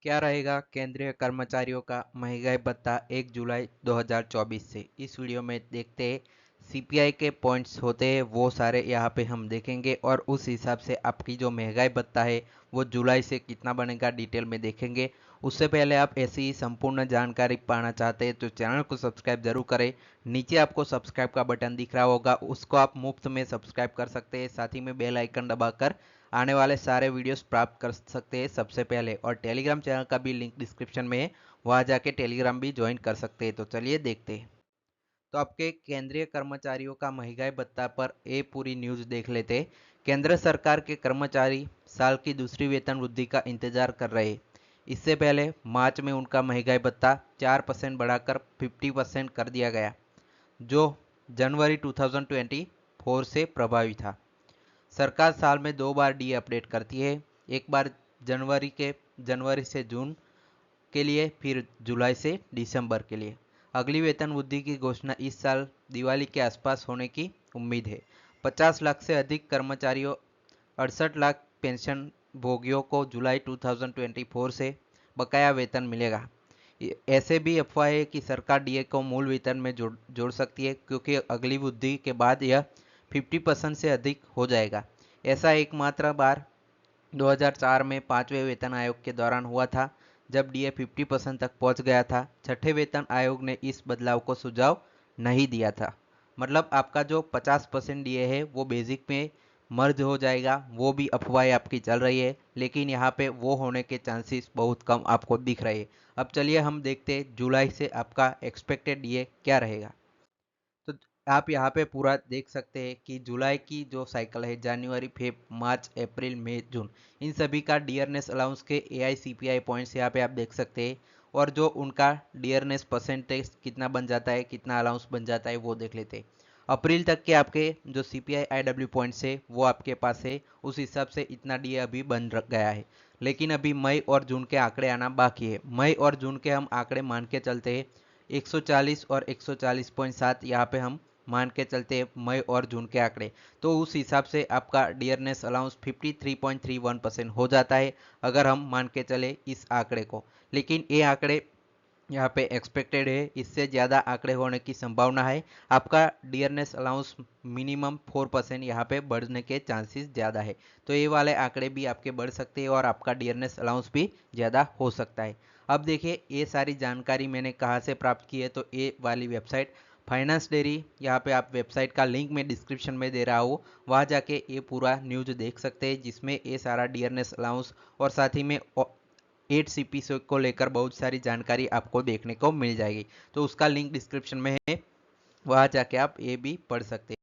क्या रहेगा केंद्रीय कर्मचारियों का महंगाई भत्ता 1 जुलाई 2024 से। इस वीडियो में देखते हैं सीपीआई के पॉइंट्स होते हैं वो सारे यहाँ पे हम देखेंगे और उस हिसाब से आपकी जो महंगाई भत्ता है वो जुलाई से कितना बनेगा डिटेल में देखेंगे। उससे पहले आप ऐसी ही संपूर्ण जानकारी पाना चाहते हैं तो चैनल को सब्सक्राइब जरूर करें। नीचे आपको सब्सक्राइब का बटन दिख रहा होगा, उसको आप मुफ्त में सब्सक्राइब कर सकते हैं। साथ ही में बेल आइकन दबाकर आने वाले सारे वीडियोस प्राप्त कर सकते हैं सबसे पहले। और टेलीग्राम चैनल का भी लिंक डिस्क्रिप्शन में है, वहां जाके टेलीग्राम भी ज्वाइन कर सकते हैं। तो चलिए देखते हैं। तो आपके केंद्रीय कर्मचारियों का महंगाई भत्ता पर ये पूरी न्यूज देख लेते हैं। केंद्र सरकार के कर्मचारी साल की दूसरी वेतन वृद्धि का इंतजार कर रहे हैं। इससे पहले मार्च में उनका महंगाई भत्ता 4% बढ़ाकर 50% कर दिया गया, जो जनवरी 2024 से प्रभावी था। सरकार साल में 2 बार डी अपडेट करती है, एक बार जनवरी से जून के लिए, फिर जुलाई से दिसंबर के लिए। अगली वेतन वृद्धि की घोषणा इस साल दिवाली के आसपास होने की उम्मीद है। 50 लाख से अधिक कर्मचारियों, 68 लाख पेंशन भोगियों को जुलाई 2024 से बकाया वेतन मिलेगा। ऐसे भी अफवाह है कि सरकार डीए को मूल वेतन में जोड़ सकती है, क्योंकि अगली वृद्धि के बाद यह 50% से अधिक हो जाएगा। ऐसा एकमात्र बार 2004 में पांचवें वेतन आयोग के दौरान हुआ था, जब डीए 50% तक पहुंच गया था। छठे वेतन आयोग ने इस बदलाव को सुझाव नहीं दिया था। मतलब आपका जो 50% डीए है वो बेसिक में मर्ज हो जाएगा, वो भी अफवाह आपकी चल रही है, लेकिन यहाँ पे वो होने के चांसेस बहुत कम आपको दिख रहे हैं। अब चलिए हम देखते हैं जुलाई से आपका एक्सपेक्टेड डीए क्या रहेगा। तो आप यहाँ पे पूरा देख सकते हैं कि जुलाई की जो साइकिल है, जनवरी, फेब, मार्च, अप्रैल, मई, जून, इन सभी का डियरनेस अलाउंस के एआईसीपीआई पॉइंट्स यहाँ पे आप देख सकते हैं। और जो उनका डियरनेस परसेंटेज कितना बन जाता है, कितना अलाउंस बन जाता है, वो देख लेते हैं। अप्रैल तक के आपके जो सीपीआई आईडब्ल्यू पॉइंट्स है वो आपके पास है, उस हिसाब से इतना डीए अभी बन गया है। लेकिन अभी मई और जून के आंकड़े आना बाकी है। मई और जून के हम आंकड़े मान के चलते हैं, 140 और 140.7 यहाँ पे हम मान के चलते हैं मई और जून के आंकड़े। तो उस हिसाब से आपका डियरनेस अलाउंस 53.31% हो जाता है, अगर हम मान के चले इस आंकड़े को। लेकिन ये आंकड़े यहाँ पे एक्सपेक्टेड है, इससे ज़्यादा आंकड़े होने की संभावना है। आपका डियरनेस अलाउंस मिनिमम 4% यहाँ पे बढ़ने के चांसेस ज़्यादा है। तो ये वाले आंकड़े भी आपके बढ़ सकते हैं और आपका डियरनेस अलाउंस भी ज़्यादा हो सकता है। अब देखिए ये सारी जानकारी मैंने कहाँ से प्राप्त की है, तो ये वाली वेबसाइट फाइनेंस डेयरी, यहाँ पे आप वेबसाइट का लिंक मैं डिस्क्रिप्शन में दे रहा हूँ, वहाँ जाके ये पूरा न्यूज देख सकते हैं, जिसमें ये सारा डियरनेस अलाउंस और साथ ही में 8 CP को लेकर बहुत सारी जानकारी आपको देखने को मिल जाएगी। तो उसका लिंक डिस्क्रिप्शन में है, वहाँ जाके आप ये भी पढ़ सकते हैं।